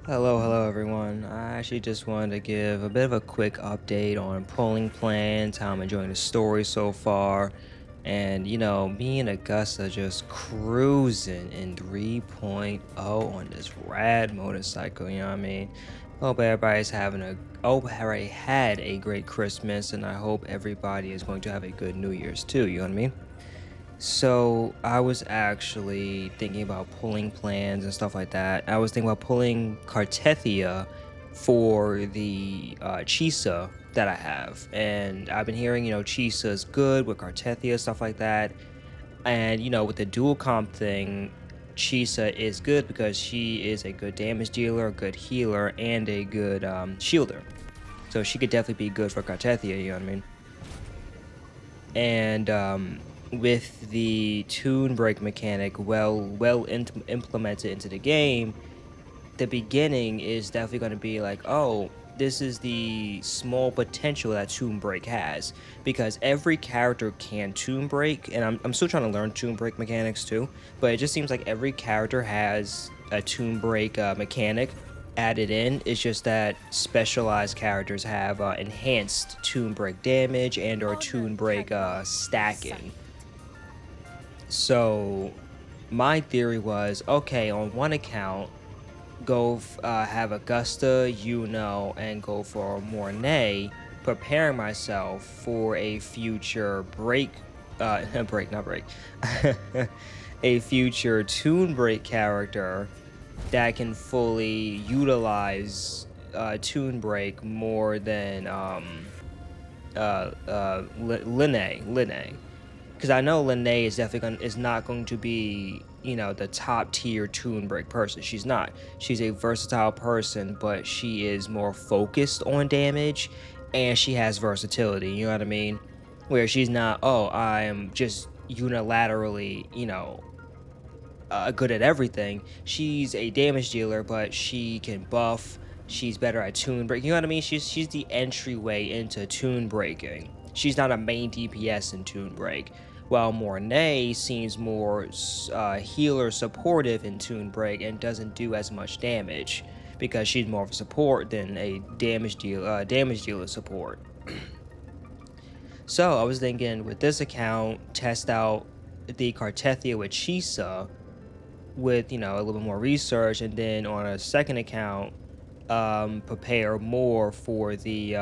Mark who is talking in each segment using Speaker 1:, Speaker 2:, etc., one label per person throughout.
Speaker 1: Hello everyone. I actually just wanted to give a bit of a quick update on pulling plans, how I'm enjoying the story so far, and me and Augusta just cruising in 3.0 on this rad motorcycle, you know what I mean? Hope everybody's hope everybody had a great Christmas, and I hope everybody is going to have a good New Year's too, you know what I mean? So I was actually thinking about pulling plans and stuff like that. I was thinking about pulling Cartethia for the Chisa that I have. And I've been hearing, Chisa is good with Cartethia, stuff like that. And, with the dual comp thing, Chisa is good because she is a good damage dealer, a good healer, and a good shielder. So she could definitely be good for Cartethia, you know what I mean? And with the tune break mechanic implemented into the game, the beginning is definitely going to be like, oh, this is the small potential that tune break has, because every character can tune break, and I'm still trying to learn tune break mechanics too, but it just seems like every character has a tune break mechanic added in. It's just that specialized characters have enhanced tune break damage and or
Speaker 2: Honor
Speaker 1: tune break
Speaker 2: cannot be
Speaker 1: stacking.
Speaker 2: sight.
Speaker 1: So my theory was, okay, on one account, have Augusta, and go for Mornay, preparing myself for a future not break, a future tune break character that can fully utilize tune break more than Linne, because I know Linnae is not going to be, the top tier tune break person. She's not. She's a versatile person, but she is more focused on damage, and she has versatility. You know what I mean? Where she's not, oh, I am just unilaterally, good at everything. She's a damage dealer, but she can buff. She's better at tune break. You know what I mean? She's the entryway into tune breaking. She's not a main DPS in tune break. While Mornay seems more healer supportive in tune break and doesn't do as much damage because she's more of a support than a damage dealer support. So I was thinking with this account, test out the Cartethia with Chisa with a little bit more research, and then on a second account prepare more for the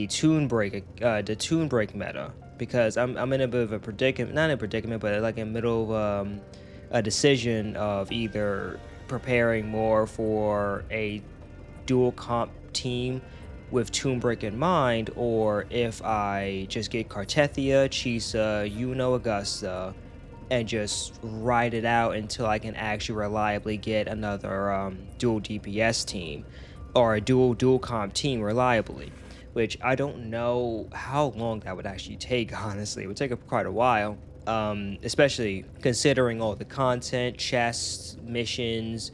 Speaker 1: tune break meta, because I'm in a bit of a predicament, not a predicament, but like in the middle of a decision of either preparing more for a dual comp team with tune break in mind, or if I just get Cartethia, Chisa, Augusta, and just ride it out until I can actually reliably get another dual DPS team or a dual comp team reliably. Which I don't know how long that would actually take. Honestly, it would take quite a while. Especially considering all the content, chests, missions,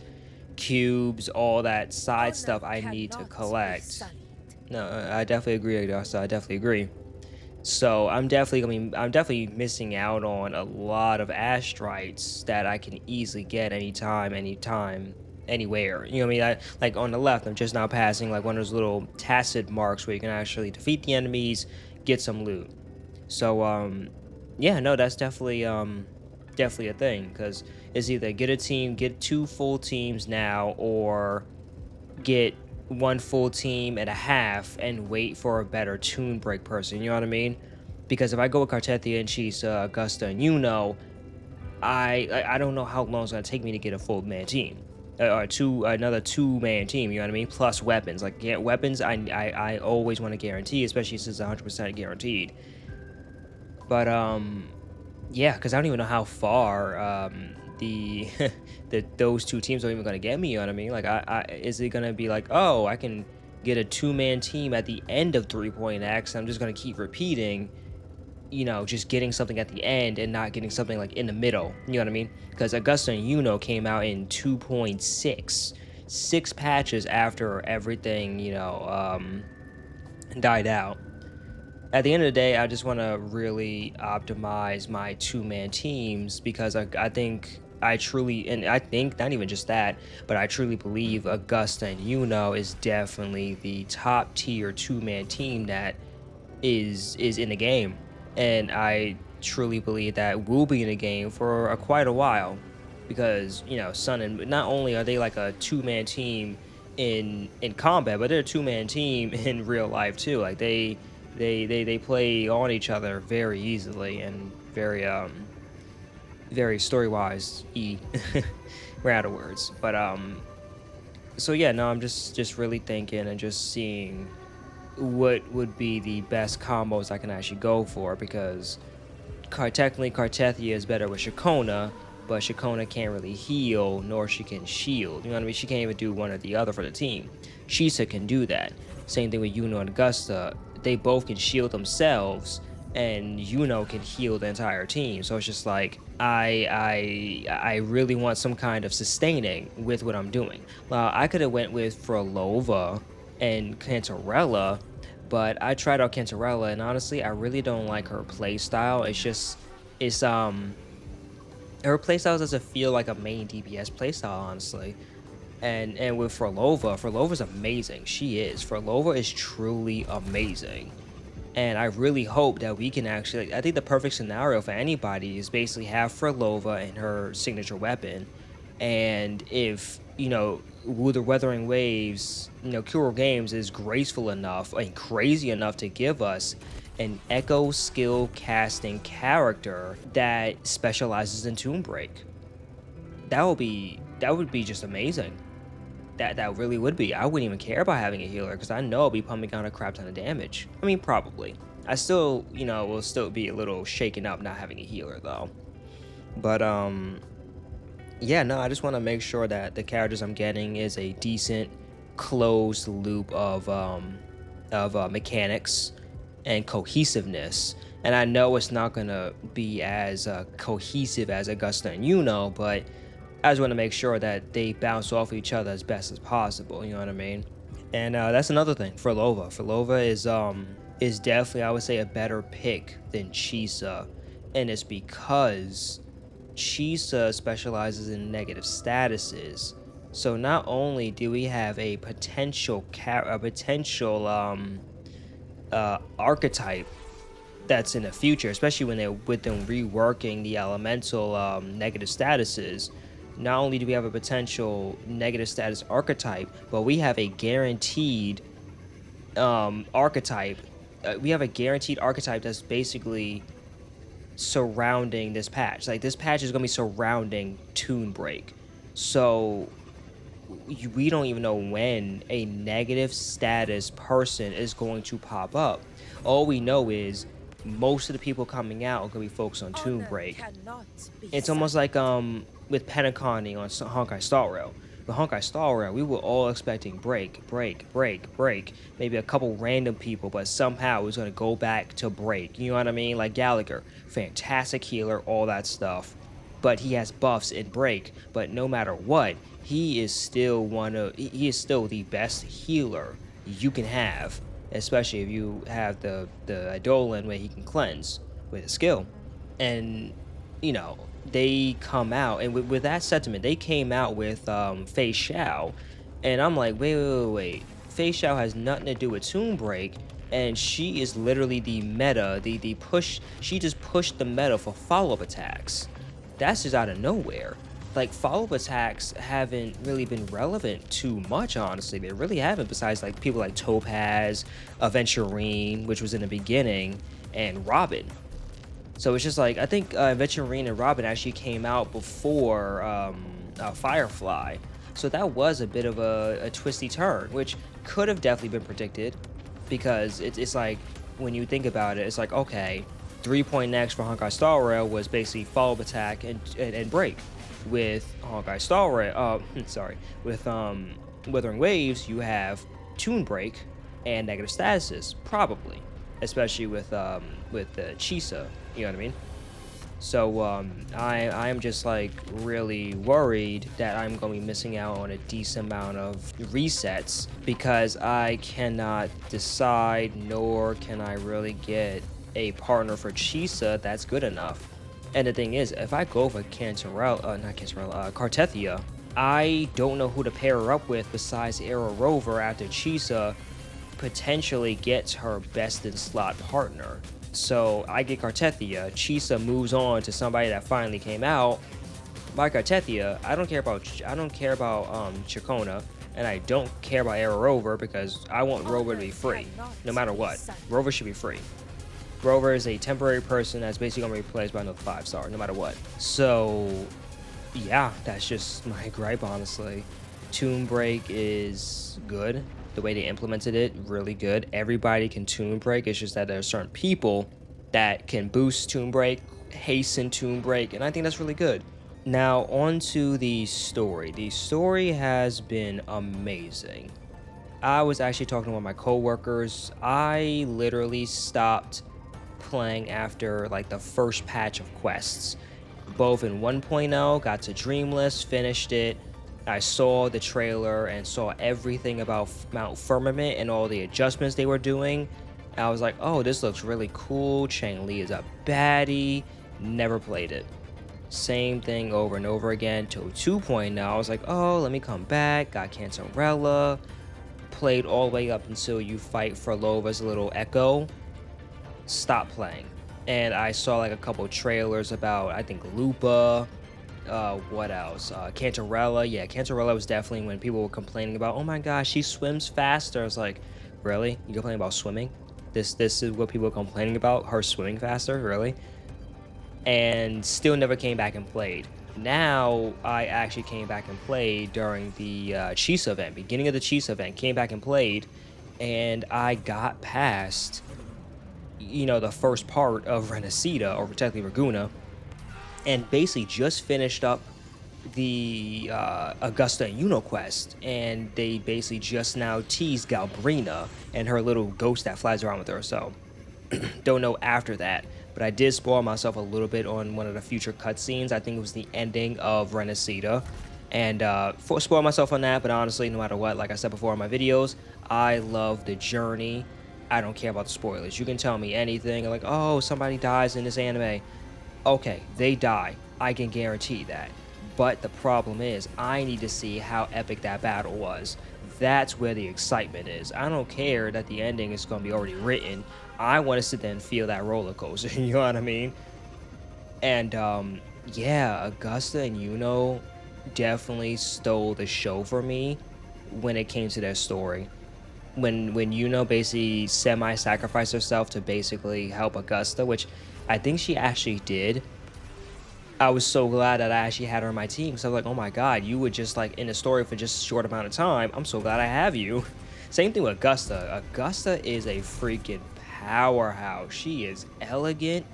Speaker 1: cubes, all that side
Speaker 2: Honor
Speaker 1: stuff I need to
Speaker 2: cannot be
Speaker 1: collect.
Speaker 2: sight.
Speaker 1: No, I definitely agree, Augusta. I definitely agree. So I'm definitely missing out on a lot of astrites that I can easily get anytime, anywhere. You know what I mean? Like on the left, I'm just now passing like one of those little tacit marks where you can actually defeat the enemies, get some loot. So yeah, no, that's definitely a thing, because it's either get two full teams now, or get one full team and a half and wait for a better tune break person. You know what I mean? Because if I go with Cartethia and Chisa, Augusta, and I don't know how long it's gonna take me to get a full man team. Or another 2-man team, you know what I mean? Plus weapons. Like, yeah, weapons I always want to guarantee, especially since it's 100% guaranteed. But yeah, because I don't even know how far the those two teams are even gonna get me. You know what I mean? Like, is it gonna be like, oh, I can get a 2-man team at the end of 3.x? I'm just gonna keep repeating, just getting something at the end and not getting something like in the middle. You know what I mean? Because Augusta and came out in 2.6, 6 patches after everything died out. At the end of the day, I just want to really optimize my 2-man teams, because I think I truly, and I think not even just that, but I truly believe Augusta and Yuno is definitely the top tier two-man team that is in the game, and I truly believe that will be in the game for quite a while, because Sun and not only are they like a two-man team in combat, but they're a two-man team in real life too. Like they play on each other very easily and very story-wise we're out of words, but so yeah, no, I'm just really thinking and just seeing what would be the best combos I can actually go for, because technically Cartethia is better with Shakona, but Shakona can't really heal nor she can shield. You know what I mean? She can't even do one or the other for the team. Shisa can do that. Same thing with Yuno and Augusta. They both can shield themselves, and Yuno can heal the entire team. So it's just like I really want some kind of sustaining with what I'm doing. I could have went with Frolova and Cantarella, but I tried out Cantarella, and honestly, I really don't like her play style. It's her play style doesn't feel like a main DPS play style, honestly. And with Frolova's amazing. She is. Frolova is truly amazing. And I really hope that we can actually, I think the perfect scenario for anybody is basically have Frolova and her signature weapon. And if, the Weathering Waves, Kuro Games is graceful enough and crazy enough to give us an echo skill casting character that specializes in Tomb Break. That would be just amazing. That really would be. I wouldn't even care about having a healer, because I know I'll be pumping out a crap ton of damage. I mean, probably. I still, will still be a little shaken up not having a healer though. But yeah, no, I just want to make sure that the characters I'm getting is a decent closed loop of mechanics and cohesiveness. And I know it's not gonna be as cohesive as Augusta and Yuno, but I just want to make sure that they bounce off each other as best as possible. You know what I mean? And that's another thing. Frolova. Frolova is definitely, I would say, a better pick than Chisa, and it's because Chisa specializes in negative statuses. So not only do we have a potential archetype that's in the future, especially when they're with them reworking the elemental negative statuses. Not only do we have a potential negative status archetype, but we have a guaranteed archetype. We have a guaranteed archetype that's basically surrounding this patch. Like, this patch is gonna be surrounding Toon Break. So we don't even know when a negative status person is going to pop up. All we know is most of the people coming out are gonna be focused on Toon Break. It's almost like with Penacony on Honkai Star Rail. With Honkai Star Rail, we were all expecting break, maybe a couple random people, but somehow it was gonna go back to break. You know what I mean? Like Gallagher, fantastic healer, all that stuff. But he has buffs in break. But no matter what, he is still the best healer you can have, especially if you have the Eidolon where he can cleanse with a skill. And they come out, and with that sentiment, they came out with Fei Xiao, and I'm like, wait. Fei Xiao has nothing to do with Tomb Break, and she is literally the meta, the push. She just pushed the meta for follow-up attacks. That's just out of nowhere. Like, follow-up attacks haven't really been relevant too much, honestly. They really haven't, besides like people like Topaz, Aventurine, which was in the beginning, and Robin. So it's just like, I think Aventurine and Robin actually came out before Firefly. So that was a bit of a twisty turn, which could have definitely been predicted, because it's like, when you think about it, it's like, okay, 3-point next for Honkai Star Rail was basically follow-up attack and break. With Honkai Star Rail, with Withering Waves, you have Toon Break and negative statuses, probably, especially with Chisa. You know what I mean? So I am just like really worried that I'm going to be missing out on a decent amount of resets, because I cannot decide, nor can I really get a partner for Chisa that's good enough. And the thing is, if I go for not Cantarella, Cartethia, I don't know who to pair her up with besides Arrow Rover after Chisa potentially gets her best in slot partner. So I get Cartethia, Chisa moves on to somebody that finally came out. My Cartethia, I don't care about Chacona, and I don't care about Arrow Rover because I want Rover to be free, no matter what. Rover should be free. Rover is a temporary person that's basically gonna be replaced by another 5-star, no matter what. So yeah, that's just my gripe, honestly. Tomb Break is good. The way they implemented it, really good. Everybody can Tomb Break. It's just that there are certain people that can boost Tomb Break, hasten Tomb Break, and I think that's really good. Now, on to the story. The story has been amazing. I was actually talking to one of my coworkers. I literally stopped playing after like the first patch of quests, both in 1.0, got to Dreamless, finished it. I saw the trailer and saw everything about Mount Firmament and all the adjustments they were doing. I was like, oh, this looks really cool. Chang Li is a baddie. Never played it. Same thing over and over again till 2.0. I was like, oh, let me come back. Got Cantarella. Played all the way up until you fight for Lova's little echo. Stop playing. And I saw like a couple trailers about, I think, Lupa. What else? Cantarella. Yeah, Cantarella was definitely when people were complaining about, oh my gosh, she swims faster. I was like, really? You complaining about swimming? This is what people are complaining about? Her swimming faster? Really? And still never came back and played. Now I actually came back and played during the Chisa event, beginning of the Chisa event. Came back and played, and I got past, the first part of Renacida, or technically Raguna, and basically just finished up the Augusta and Yuno quest, and they basically just now teased Galbrina and her little ghost that flies around with her. So don't know after that, but I did spoil myself a little bit on one of the future cutscenes. I think it was the ending of Renacida, and spoil myself on that. But honestly, no matter what, like I said before in my videos, I love the journey. I don't care about the spoilers. You can tell me anything, like, oh, somebody dies in this anime. Okay, they die. I can guarantee that. But the problem is, I need to see how epic that battle was. That's where the excitement is. I don't care that the ending is going to be already written. I want to sit there and feel that roller coaster. You know what I mean? And yeah, Augusta and Yuno definitely stole the show for me when it came to their story. When Yuno basically semi-sacrificed herself to basically help Augusta, which I think she actually did. I was so glad that I actually had her on my team. So I was like, oh my god, you were just like in the story for just a short amount of time. I'm so glad I have you. Same thing with Augusta. Augusta is a freaking powerhouse. She is elegant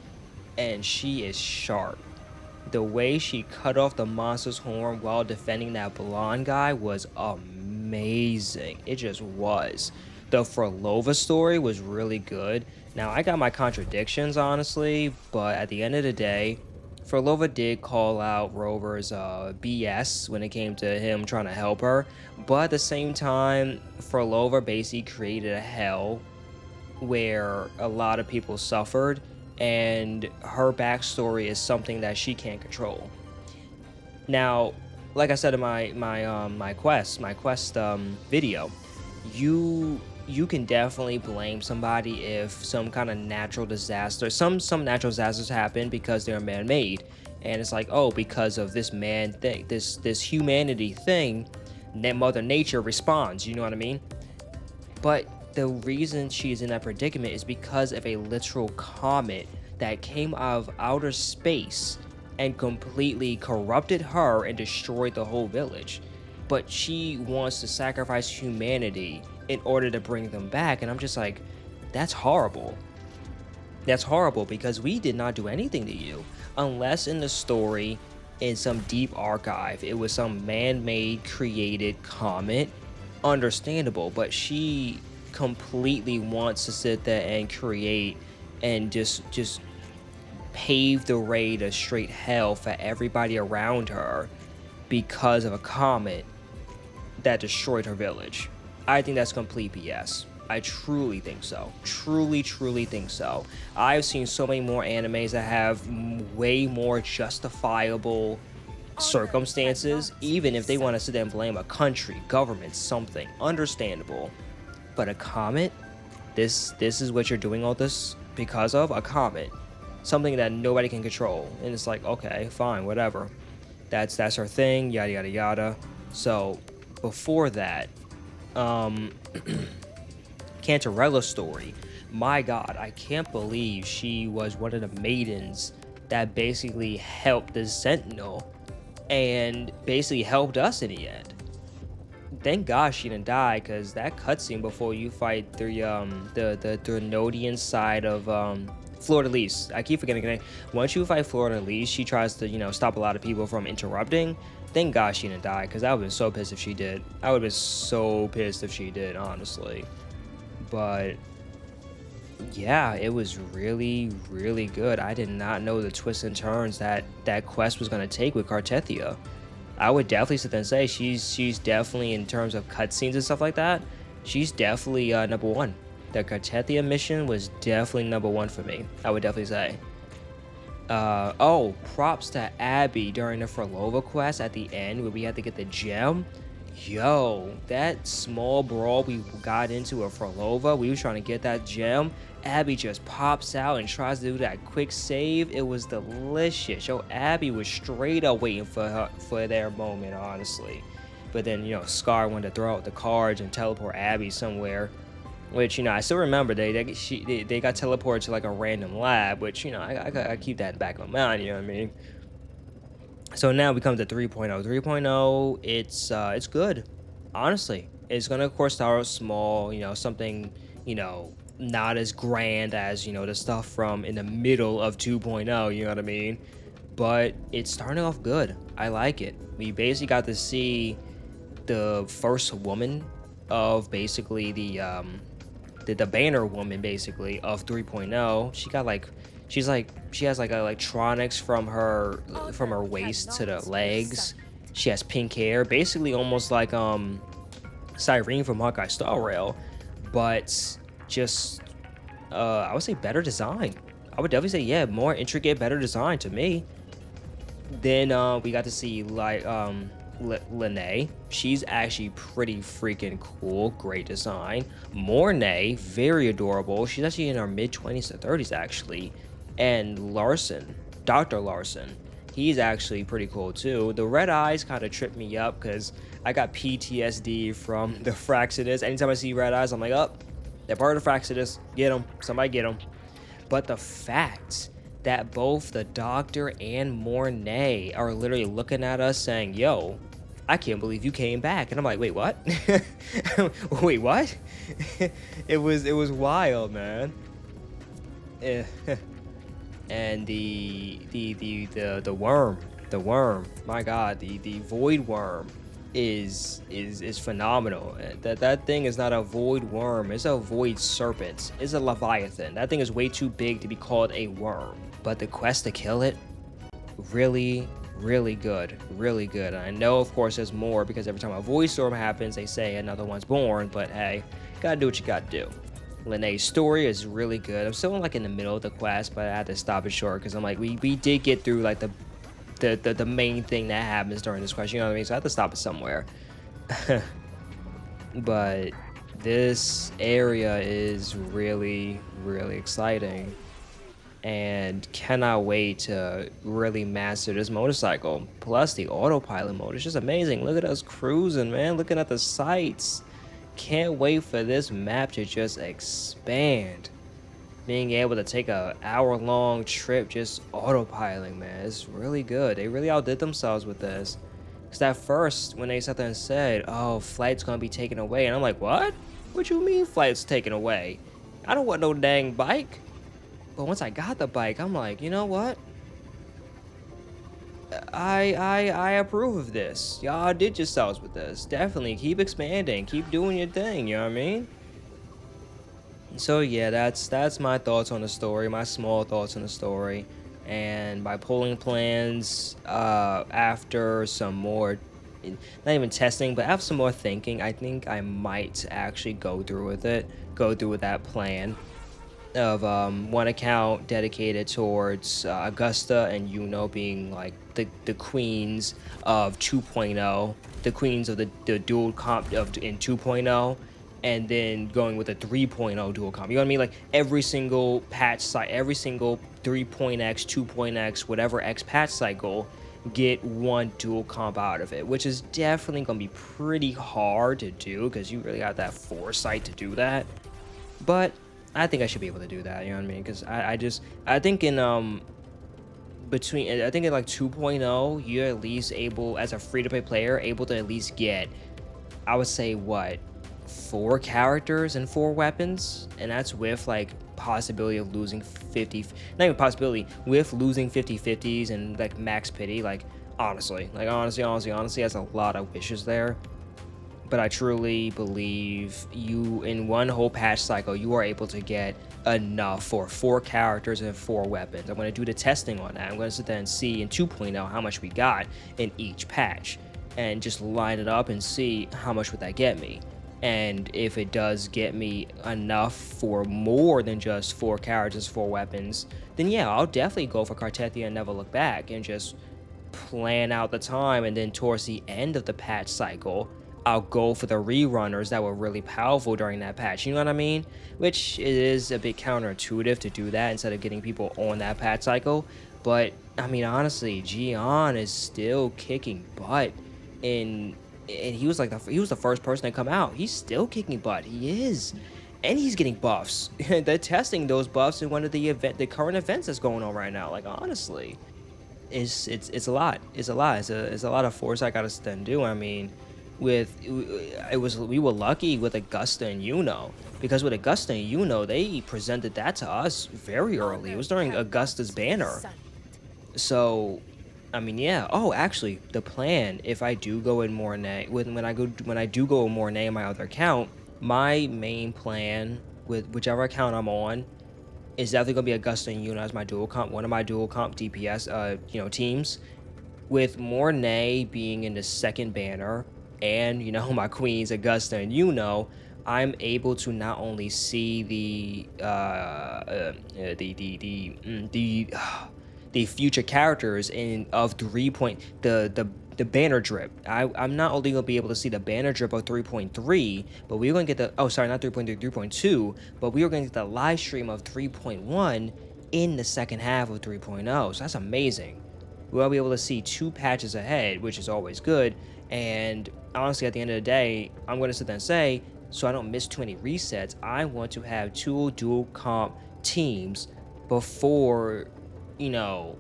Speaker 1: and she is sharp. The way she cut off the monster's horn while defending that blonde guy was amazing. It just was. The Frolova story was really good. Now, I got my contradictions, honestly, but at the end of the day, Frolova did call out Rover's BS when it came to him trying to help her, but at the same time, Frolova basically created a hell where a lot of people suffered, and her backstory is something that she can't control. Now, like I said in my quest video, you can definitely blame somebody if some kind of natural disaster, some natural disasters happen because they're man-made, and it's like, oh, because of this man thing, this humanity thing, that Mother Nature responds. You know what I mean? But the reason she's in that predicament is because of a literal comet that came out of outer space and completely corrupted her and destroyed the whole village. But she wants to sacrifice humanity in order to bring them back, and I'm just like, that's horrible. That's horrible because we did not do anything to you, unless in the story, in some deep archive, it was some man-made created comet. Understandable, but she completely wants to sit there and create and just pave the way to straight hell for everybody around her because of a comet that destroyed her village. I think that's complete BS. I truly think so. Truly think so. I've seen so many more animes that have way more justifiable circumstances, even if they want to sit there and blame a country, government, something. Understandable. But a comet, this is what you're doing all this because of a comet. Something that nobody can control. And it's like, okay, fine, whatever. That's her thing, yada yada yada. So before that, um Cantarella's story. My God, I can't believe she was one of the maidens that basically helped the Sentinel and basically helped us in the end. Thank God she didn't die, because that cutscene before you fight the Drenodian side of Florida Lease. I keep forgetting her name. Once you fight Florida Lease, she tries to, stop a lot of people from interrupting. Thank God she didn't die, because I would have been so pissed if she did. I would have been so pissed if she did, honestly. But yeah, it was really, really good. I did not know the twists and turns that that quest was going to take with Cartethia. I would definitely sit there and say she's definitely, in terms of cutscenes and stuff like that, she's definitely number one. The Cartethia mission was definitely number one for me. I would definitely say. Oh, props to Abby during the Frolova quest at the end where we had to get the gem. Yo, that small brawl we got into a Frolova, we were trying to get that gem. Abby just pops out and tries to do that quick save. It was delicious. Yo, Abby was straight up waiting for their moment, honestly. But then, Scar wanted to throw out the cards and teleport Abby somewhere. Which, I still remember they got teleported to like a random lab, which, I keep that in the back of my mind, you know what I mean? So now we come to 3.0. 3.0, it's good. Honestly. It's gonna of course start small, something, not as grand as, the stuff from in the middle of 2.0, you know what I mean? But it's starting off good. I like it. We basically got to see the first woman of basically the banner woman basically of 3.0. She has like electronics from her waist to the legs. She has pink hair, basically almost like Cyrene from Hawkeye Star Rail, but just I would say better design. I would definitely say, yeah, more intricate, better design to me. Then we got to see like Lene. She's actually pretty freaking cool. Great design. Mornay, very adorable. She's actually in her mid-20s to 30s actually. And Larson, Dr. Larson, he's actually pretty cool too. The red eyes kind of tripped me up because I got PTSD from the Fraxidus. Anytime I see red eyes, I'm like, oh, they're part of the Fraxidus. Get them. Somebody get them. But the fact that both the Doctor and Mornay are literally looking at us saying, yo, I can't believe you came back. And I'm like, wait, what? Wait, what? It was wild, man. And the worm, my God, the void worm is phenomenal. That thing is not a void worm, it's a void serpent. It's a leviathan. That thing is way too big to be called a worm. But the quest to kill it, really good. And I know of course there's more, because every time a void storm happens they say another one's born, but hey, gotta do what you gotta do. Lene's story is really good. I'm still like in the middle of the quest, but I had to stop it short because I'm like, we did get through like the main thing that happens during this quest, you know what I mean? So I had to stop it somewhere. But this area is really exciting, and cannot wait to really master this motorcycle. Plus the autopilot mode is just amazing. Look at us cruising, man, looking at the sights. Can't wait for this map to just expand. Being able to take a hour-long trip just autopiloting, man, it's really good. They really outdid themselves with this. Because at first, when they sat there and said, oh, flight's gonna be taken away, and I'm like, what? What you mean flight's taken away? I don't want no dang bike. But once I got the bike, I'm like, you know what? I approve of this. Y'all did yourselves with this. Definitely keep expanding, keep doing your thing, you know what I mean? So yeah, that's my thoughts on the story, my small thoughts on the story, and my polling plans after some more not even testing, but have some more thinking, I think I might actually go through with that plan of one account dedicated towards Augusta and Yuno being like the queens of 2.0, the queens of the dual comp of in 2.0, and then going with a 3.0 dual comp. You know what I mean? Like every single patch site, every single 3.x, 2.x, whatever X patch cycle, get one dual comp out of it, which is definitely going to be pretty hard to do because you really got that foresight to do that. But I think I should be able to do that, you know what I mean? Because I think in I think in like 2.0, you're at least able as a free to play player able to at least get, I would say, what, four characters and four weapons, and that's with like possibility of losing 50, not even possibility, with losing 50/50s and like max pity. Like honestly, that's a lot of wishes there. But I truly believe you in one whole patch cycle, you are able to get enough for four characters and four weapons. I'm going to do the testing on that. I'm going to sit there and see in 2.0 how much we got in each patch and just line it up and see how much would that get me. And if it does get me enough for more than just four characters, four weapons, then yeah, I'll definitely go for Cartethia and never look back and just plan out the time, and then towards the end of the patch cycle, I'll go for the rerunners that were really powerful during that patch. You know what I mean? Which is a bit counterintuitive to do that instead of getting people on that patch cycle. But I mean, honestly, Gian is still kicking butt in. And he was like he was the first person to come out. He's still kicking butt. He is, and he's getting buffs. They're testing those buffs in one of the current events that's going on right now. Like honestly, it's a lot. It's a lot. It's a lot of force I gotta stand do. I mean, we were lucky with Augusta and Yuno, because with Augusta and Yuno, they presented that to us very early. It was during Augusta's banner. So I mean, yeah. Oh, actually, the plan, if I do go in Mornay, when I do go in Mornay in my other account, my main plan with whichever account I'm on is definitely gonna be Augusta and Yuna as my dual comp, one of my dual comp DPS teams, with Mornay being in the second banner, and my queens Augusta and I'm able to not only see the future characters in of 3 point the banner drip. I'm not only gonna be able to see the banner drip of 3.3, but we're gonna get the, oh sorry, not 3.3, 3.2, but we are gonna get the live stream of 3.1 in the second half of 3.0. So that's amazing. We'll be able to see two patches ahead, which is always good. And honestly, at the end of the day, I'm gonna sit there and say, so I don't miss too many resets, I want to have two dual comp teams before, you know,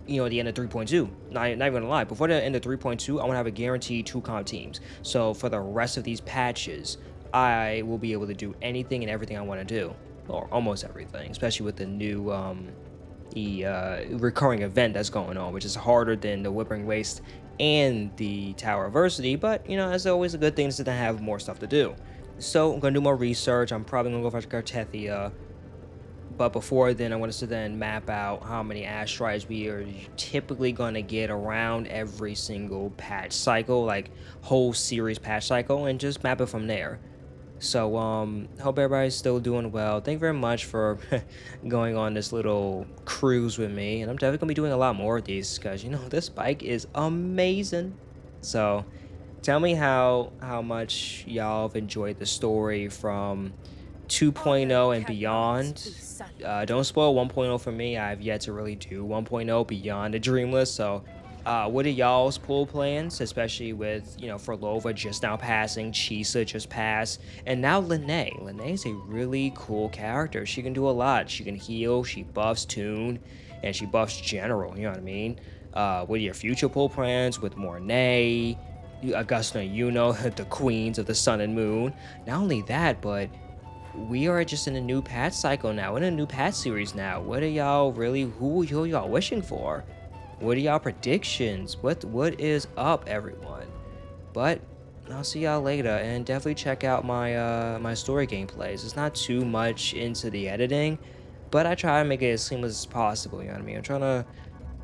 Speaker 1: the end of 3.2. Not even gonna lie, before the end of 3.2, I want to have a guaranteed two comp teams. So for the rest of these patches, I will be able to do anything and everything I want to do, or almost everything, especially with the new recurring event that's going on, which is harder than the Whippering Waste and the Tower of Adversity. But as always, a good thing is to have more stuff to do. So I'm gonna do more research. I'm probably gonna go for Cartethia. But before then, I want us to then map out how many asteroids we are typically going to get around every single patch cycle, like whole series patch cycle, and just map it from there. So, hope everybody's still doing well. Thank you very much for going on this little cruise with me. And I'm definitely going to be doing a lot more of these because, this bike is amazing. So, tell me how much y'all have enjoyed the story from 2.0 and beyond. Don't spoil 1.0 for me. I've yet to really do 1.0 beyond the dream list. So, what are y'all's pull plans, especially with, Furlova just now passing, Chisa just passed, and now Lene. Lene is a really cool character. She can do a lot. She can heal, she buffs Tune, and she buffs General, you know what I mean? What are your future pull plans with Mornay, Augusta and the queens of the sun and moon? Not only that, but we are just in a new patch cycle now, in a new patch series now. What are y'all really, who are y'all wishing for? What are y'all predictions? What is up, everyone? But I'll see y'all later, and definitely check out my my story gameplays. It's not too much into the editing, but I try to make it as seamless as possible, you know what I mean? I'm trying to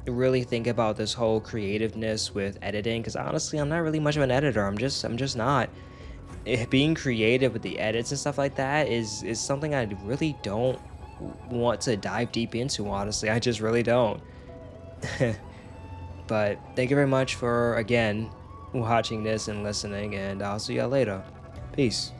Speaker 1: really think about this whole creativeness with editing because honestly, I'm not really much of an editor. I'm just not. Being creative with the edits and stuff like that is something I really don't want to dive deep into. Honestly, I just really don't. But thank you very much for again watching this and listening, and I'll see y'all later. Peace.